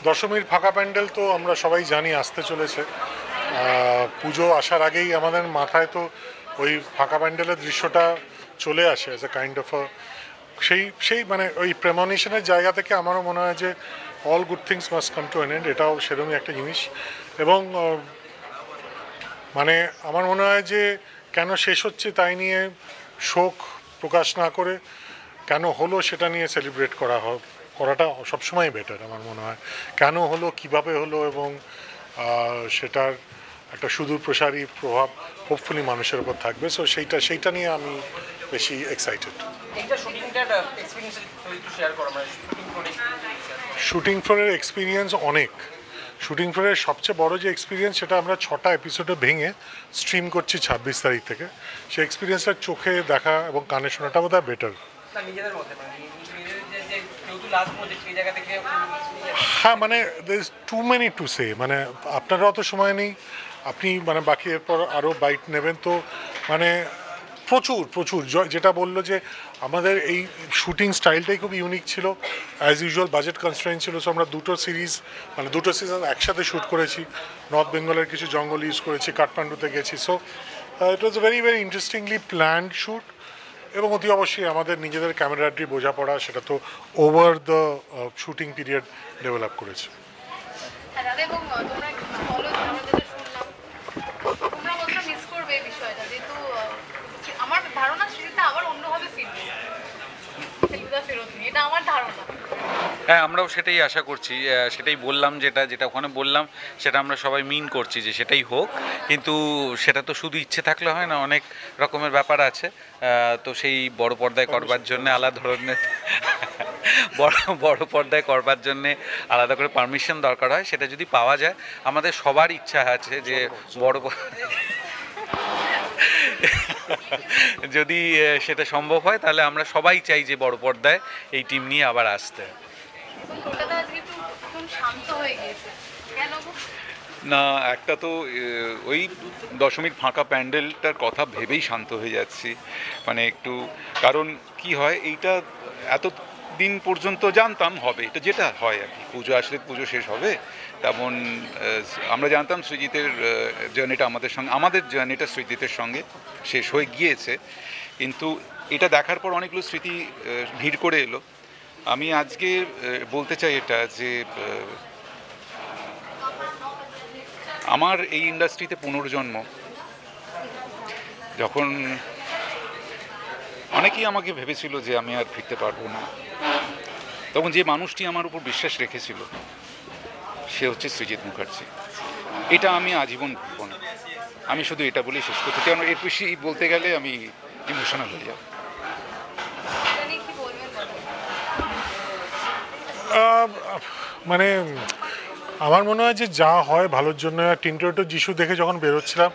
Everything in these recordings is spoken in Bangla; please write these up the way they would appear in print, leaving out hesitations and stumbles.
দশমীর ফাঁকা প্যান্ডেল তো আমরা সবাই জানি আসতে চলেছে। পুজো আসার আগেই আমাদের মাথায় তো ওই ফাঁকা প্যান্ডেলের দৃশ্যটা চলে আসে অ্যাজ এ কাইন্ড অফ সেই সেই মানে ওই প্রেমনিশনের জায়গা থেকে আমারও মনে হয় যে all good things must come to an end, এটাও সেরকমই একটা জিনিস। এবং মানে আমার মনে হয় যে কেন শেষ হচ্ছে তাই নিয়ে শোক প্রকাশ না করে কেন হলো সেটা নিয়ে সেলিব্রেট করাটা সবসময় বেটার আমার মনে হয়। কেন হলো, কিভাবে হলো, এবং সেটার একটা সুদূর প্রসারী প্রভাব হোপফুলি মানুষের উপর থাকবে। সো সেইটা নিয়ে আমি বেশি এক্সাইটেড। শুটিং ফ্লোরের এক্সপিরিয়েন্স অনেক। শুটিং ফ্লোরের সবচেয়ে বড় যে এক্সপিরিয়েন্স সেটা আমরা 6টা এপিসোডে ভেঙে স্ট্রিম করছি 26 তারিখ থেকে। সেই এক্সপিরিয়েন্সটা চোখে দেখা এবং কানে শোনাটা বোধহয় বেটার। হ্যাঁ, মানে there is too many to say, মানে আপনারও অত সময় নেই, আপনি মানে বাকি এরপর আরও বাইট নেবেন তো মানে প্রচুর প্রচুর যেটা বললো যে আমাদের এই শুটিং স্টাইলটাই খুব ইউনিক ছিল। অ্যাজ ইউজুয়াল বাজেট কনস্ট্রেন্ট ছিল, সো আমরা দুটো সিজন একসাথে শ্যুট করেছি। নর্থ বেঙ্গলের কিছু জঙ্গল ইউজ করেছি, কাঠমান্ডুতে গেছি। So it was very very interestingly planned shoot. এবং অতি অবশ্যই আমাদের নিজেদের ক্যামেরাটি বোঝাপড়া সেটা তো over the shooting period develop করেছে। হ্যাঁ, আমরাও সেটাই আশা করছি, সেটাই বললাম, যেটা ওখানে বললাম সেটা আমরা সবাই মিন করছি যে সেটাই হোক। কিন্তু সেটা তো শুধু ইচ্ছে থাকলে হয় না, অনেক রকমের ব্যাপার আছে। তো সেই বড় পর্দায় করবার জন্য আলাদা ধরনের বড় পর্দায় করবার জন্যে আলাদা করে পারমিশন দরকার হয়। সেটা যদি পাওয়া যায়, আমাদের সবার ইচ্ছা আছে যে যদি সেটা সম্ভব হয় তাহলে আমরা সবাই চাই যে বড় পর্দায় এই টিম নিয়ে আবার আসতে। না, একটা তো ওই দশমীর ফাঁকা প্যান্ডেলটার কথা ভেবেই শান্ত হয়ে যাচ্ছি। মানে একটু, কারণ কি হয়, এইটা এত দিন পর্যন্ত জানতাম হবে, এটা যেটা হয় আর কি, পুজো আসলে পুজো শেষ হবে, তেমন আমরা জানতাম সৃজিতের জার্নিটা আমাদের জার্নিটা সৃজিতের সঙ্গে শেষ হয়ে গিয়েছে। কিন্তু এটা দেখার পর অনেকগুলো স্মৃতি ভিড় করে এলো। আমি আজকে বলতে চাই এটা যে আমার এই ইন্ডাস্ট্রিতে পুনর্জন্ম, যখন অনেকেই আমাকে ভেবেছিল যে আমি আর ফিরতে পারবো না, তখন যে মানুষটি আমার উপর বিশ্বাস রেখেছিল সে হচ্ছে সৃজিত মুখার্জি। এটা আমি আজীবন ভুলব না। আমি শুধু এটা বলেই শেষ করতে চাই, কারণ এর বেশি বলতে গেলে আমি ইমোশনাল হয়ে যাব। মানে আমার মনে হয় যে যা হয় ভালোর জন্য। টিনটু যিশু দেখে যখন বেরোচ্ছিলাম,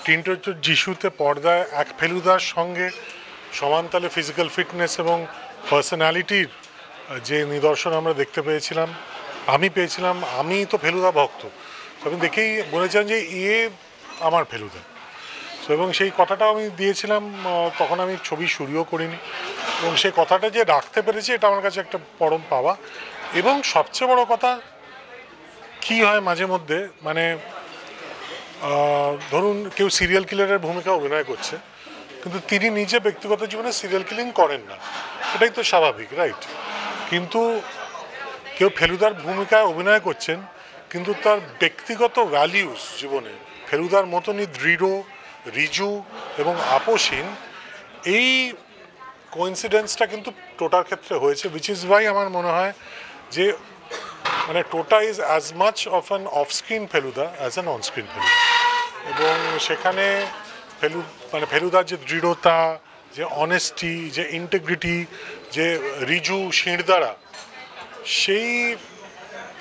টিনটু যিশুতে পর্দায় এক ফেলুদার সঙ্গে সমানতালে ফিজিক্যাল ফিটনেস এবং পার্সোনালিটির যে নিদর্শন আমরা দেখতে পেয়েছিলাম, আমি তো ফেলুদা ভক্ত, আমি দেখেই বলেছিলাম যে আমার ফেলুদা। এবং সেই কথাটাও আমি দিয়েছিলাম, তখন আমি ছবি শুরুও করিনি, এবং সেই কথাটা যে রাখতে পেরেছি এটা আমার কাছে একটা পরম পাওয়া। এবং সবচেয়ে বড় কথা কি হয় মাঝে মধ্যে, মানে ধরুন কেউ সিরিয়াল কিলারের ভূমিকা অভিনয় করছে, কিন্তু তিনি নিজে ব্যক্তিগত জীবনে সিরিয়াল কিলিং করেন না, এটাই তো স্বাভাবিক, রাইট? কিন্তু কেউ ফেলুদার ভূমিকায় অভিনয় করছেন, কিন্তু তার ব্যক্তিগত ভ্যালিউস জীবনে ফেলুদার মতনই দৃঢ়, রিজু এবং আপোষহীন। এই কোইন্সিডেন্সটা কিন্তু টোটার ক্ষেত্রে হয়েছে, উইচ ইজ ওয়াই আমার মনে হয় যে মানে টোটা is as much of an off screen Feluda as an on screen Feluda. এবং সেখানে ফেলুদার যে দৃঢ়তা, যে অনেস্টি, যে ইন্টিগ্রিটি, যে রিজু শিরদাঁড়া,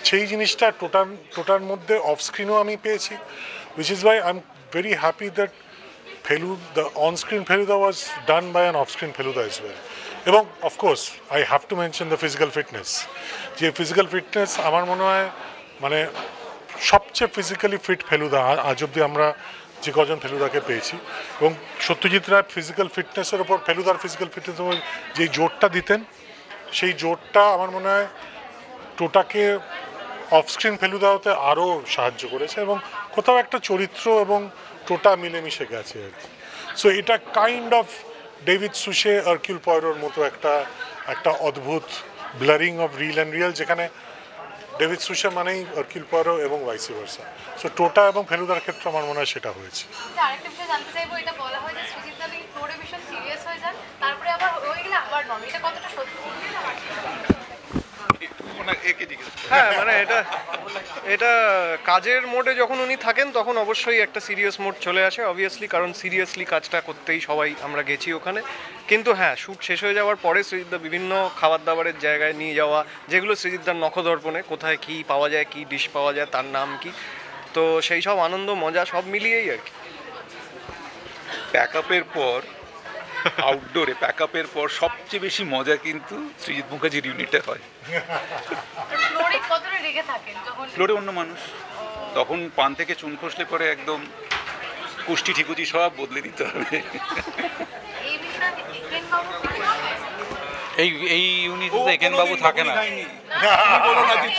সেই জিনিসটা টোটার মধ্যে অফ স্ক্রিনও আমি পেয়েছি, which is Y I am very happy that the on-screen Feluda was done by an off-screen Feluda as well. এবং of course I have to mention the physical fitness. যে ফিজিক্যাল ফিটনেস আমার মনে হয় মানে সবচেয়ে ফিজিক্যালি ফিট ফেলুদা আজ অব্দি আমরা যে কজন ফেলুদাকে পেয়েছি। এবং সত্যজিৎ রায় ফিজিক্যাল ফিটনেসের ওপর, ফেলুদার ফিজিক্যাল ফিটনেসের ওপর যে জোরটা দিতেন, সেই জোরটা আমার মনে হয় টোটাকে অফস্ক্রিন ফেলুদা হতে আরও সাহায্য করেছে এবং কোথাও একটা চরিত্র এবং টোটা মিলেমিশে গেছে আর কি। সো এটা কাইন্ড অফ ডেভিড সুশে আরকিউল পয়রোর মতো একটা অদ্ভুত blurring of reel and real, যেখানে ডেভিড সুশে মানেই আরকিউল পয়রো এবং ভাইসি ভার্সা। সো টোটা এবং ফেলুদার ক্ষেত্রে আমার মনে হয় সেটা হয়েছে। আরেকটা বিষয় জানতে চাইবো, এটা বলা হয় যে সৃজিত দা নাকি ফ্লোরে ভীষণ সিরিয়াস হয়ে যান, তারপরে আবার হয়ে গেলে আবার নন, এটা কতটা সত্যি? হ্যাঁ মানে এটা কাজের মোডে যখন উনি থাকেন তখন অবশ্যই একটা সিরিয়াস মোড চলে আসে অবভিয়াসলি, কারণ সিরিয়াসলি কাজটা করতেই সবাই আমরা গেছি ওখানে। কিন্তু হ্যাঁ, শ্যুট শেষ হয়ে যাওয়ার পরে সৃজিতদা বিভিন্ন খাবার দাবারের জায়গায় নিয়ে যাওয়া, যেগুলো সৃজিতদার নখদর্পণে কোথায় কী পাওয়া যায়, কী ডিশ পাওয়া যায়, তার নাম কি, তো সেই সব আনন্দ মজা সব মিলিয়েই আর কি। প্যাকআপের পর আউটডোরে প্যাকআপের পর সবচেয়ে বেশি মজা কিন্তু সৃজিত মুখার্জির ইউনিটে হয়। ফ্লোরে কতটা রেগে থাকেন যখন? ফ্লোরে অন্য মানুষ, তখন পান থেকে চুন খসলে পরে একদম কুষ্টি ঠিকুজি সব বদলে দিতে হবে। এই বিষয়ে একেন বাবু এই ইউনিটে তো একেন বাবু থাকে না। কিন্তু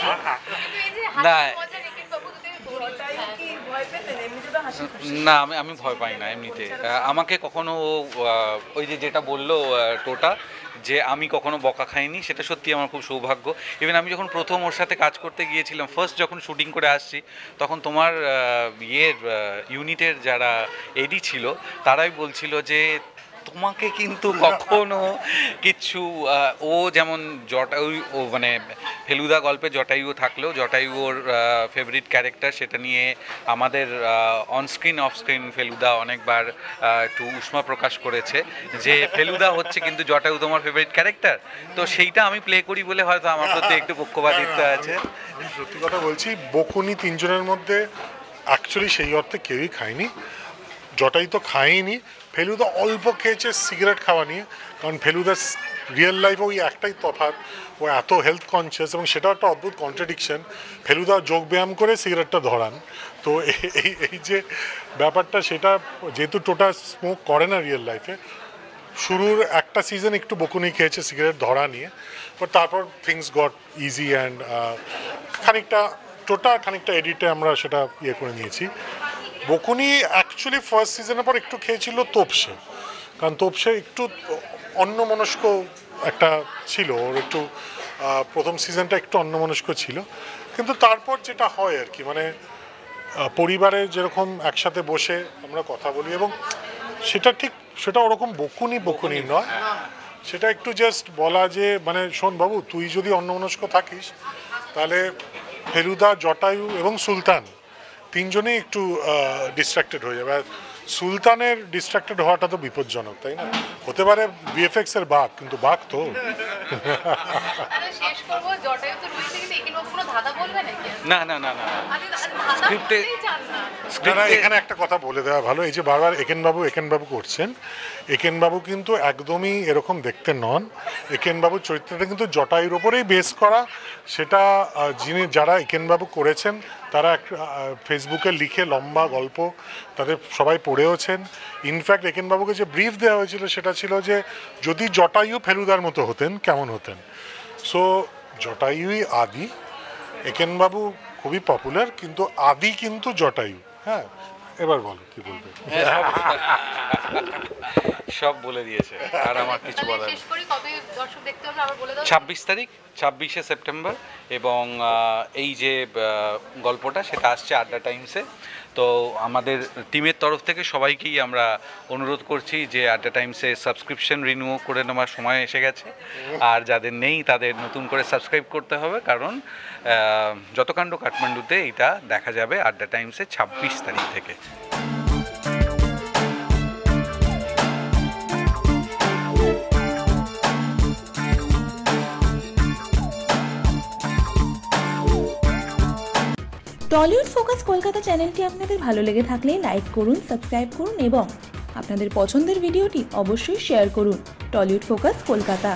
এই যে না। হাসি মজার একেন বাবু যদি বলতাই কি ভয় পেতেন? এমনিতে তো হাসি খুশি। না, আমি ভয় পাই না এমনিতে। আমাকে কখনো ওই যেটা বললো টোটা, যে আমি কখনো বকা খাইনি, সেটা সত্যি আমার খুব সৌভাগ্য। ইভেন আমি যখন প্রথম ওর সাথে কাজ করতে গিয়েছিলাম, ফার্স্ট যখন শুটিং করে আসছি, তখন তোমার ইউনিটের যারা এডি ছিল তারাই বলছিল যে তোমাকে কিন্তু কখনো কিচ্ছু, ও যেমন জটায়ু, ও মানে ফেলুদা গল্পে জটায়ু থাকলেও জটায়ু ওর ফেভারিট ক্যারেক্টার, সেটা নিয়ে আমাদের অনস্ক্রিন অফস্ক্রিন ফেলুদা অনেকবার একটু উষ্মা প্রকাশ করেছে যে ফেলুদা হচ্ছে কিন্তু জটায়ু তোমার ফেভারিট ক্যারেক্টার। তো সেইটা আমি প্লে করি বলে হয়তো আমার প্রতি একটু পক্ষপাতিত্ব আছে। সত্যি কথা বলছি, বকুনি তিনজনের মধ্যে অ্যাকচুয়ালি সেই অর্থে কেউই খায়নি। জটাই তো খায়নি, ফেলুদা অল্প খেয়েছে সিগারেট খাওয়া নিয়ে, কারণ ফেলুদার রিয়েল লাইফে ওই একটাই তফাৎ, ও এত হেলথ কনসিয়াস এবং সেটাও একটা অদ্ভুত কন্ট্রাডিকশন। ফেলুদা যোগ ব্যায়াম করে সিগারেটটা ধরান, তো এই যে ব্যাপারটা, সেটা যেহেতু টোটা স্মোক করে না রিয়েল লাইফে, শুরুর একটা সিজন একটু বকুনি খেয়েছে সিগারেট ধরা নিয়ে, বাট তারপর থিংস গট ইজি অ্যান্ড খানিকটা এডিটে আমরা সেটা ইয়ে করে নিয়েছি। বকুনি অ্যাকচুয়ালি ফার্স্ট সিজনের পর একটু খেয়েছিল তোপসে, কারণ তোপসে একটু অন্যমনস্ক একটা ছিল, ওর একটু প্রথম সিজনটা একটু অন্যমনস্ক ছিল। কিন্তু তারপর যেটা হয় আর কি, মানে পরিবারে যেরকম একসাথে বসে আমরা কথা বলি, এবং সেটা ওরকম বকুনি নয়, সেটা একটু জাস্ট বলা যে মানে শোন বাবু, তুই যদি অন্যমনস্ক থাকিস তাহলে ফেলুদা, জটায়ু এবং সুলতান তিনজনেই একটু ডিস্ট্রাক্টেড হয়ে যাবে। আর সুলতানের ডিস্ট্রাক্টেড হওয়াটা তো বিপজ্জনক, তাই না? হতে পারে ভিএফএক্স এর বাঘ, কিন্তু বাঘ তো। শেষ করব, জটায়ু তো রয়েছে, কিন্তু একেন বাবু কোনো ধাঁধা বলবে নাকি? না না না না, স্ক্রিপ্টে এখানে একটা কথা বলে দেওয়া ভালো, এই যে বারবার একেনবাবু করছেন, একেনবাবু কিন্তু একদমই এরকম দেখতে নন। একেনবাবুর চরিত্রটা কিন্তু জটায়ুর ওপরেই বেস করা, সেটা যারা একেনবাবু করেছেন তারা ফেসবুকে লিখে লম্বা গল্প তাদের সবাই পড়েওছেন। ইনফ্যাক্ট একেনবাবুকে যে ব্রিফ দেওয়া হয়েছিল সেটা ছিল যে যদি জটায়ু ফেলুদার মতো হতেন কেমন হতেন। সো জটায়ুই আদি, একেনবাবু খুবই পপুলার, কিন্তু আদি কিন্তু জটায়ু। হ্যাঁ, এবার বলো কি বলবে। সব বলে দিয়েছে, আর আমার কিছু বলার নেই। শেষ করি, কবে দর্শক দেখতে হবে আবার বলে দাও। 26 তারিখ, 26শে সেপ্টেম্বর, এবং এই যে গল্পটা সেটা আসছে আড্ডা টাইমসে। তো আমাদের টিমের তরফ থেকে সবাইকেই আমরা অনুরোধ করছি যে আড্ডা টাইমসে সাবস্ক্রিপশন রিনিউ করে নেওয়ার সময় এসে গেছে, আর যাদের নেই তাদের নতুন করে সাবস্ক্রাইব করতে হবে, কারণ যতকাণ্ড কাঠমান্ডুতে এটা দেখা যাবে আড্ডা টাইমসে 26 তারিখ থেকে। টলিউড ফোকাস কলকাতা চ্যানেলটি আপনাদের ভালো লেগে থাকলে লাইক করুন, সাবস্ক্রাইব করুন এবং আপনাদের পছন্দের ভিডিওটি অবশ্যই শেয়ার করুন। Tollywood focus Kolkata.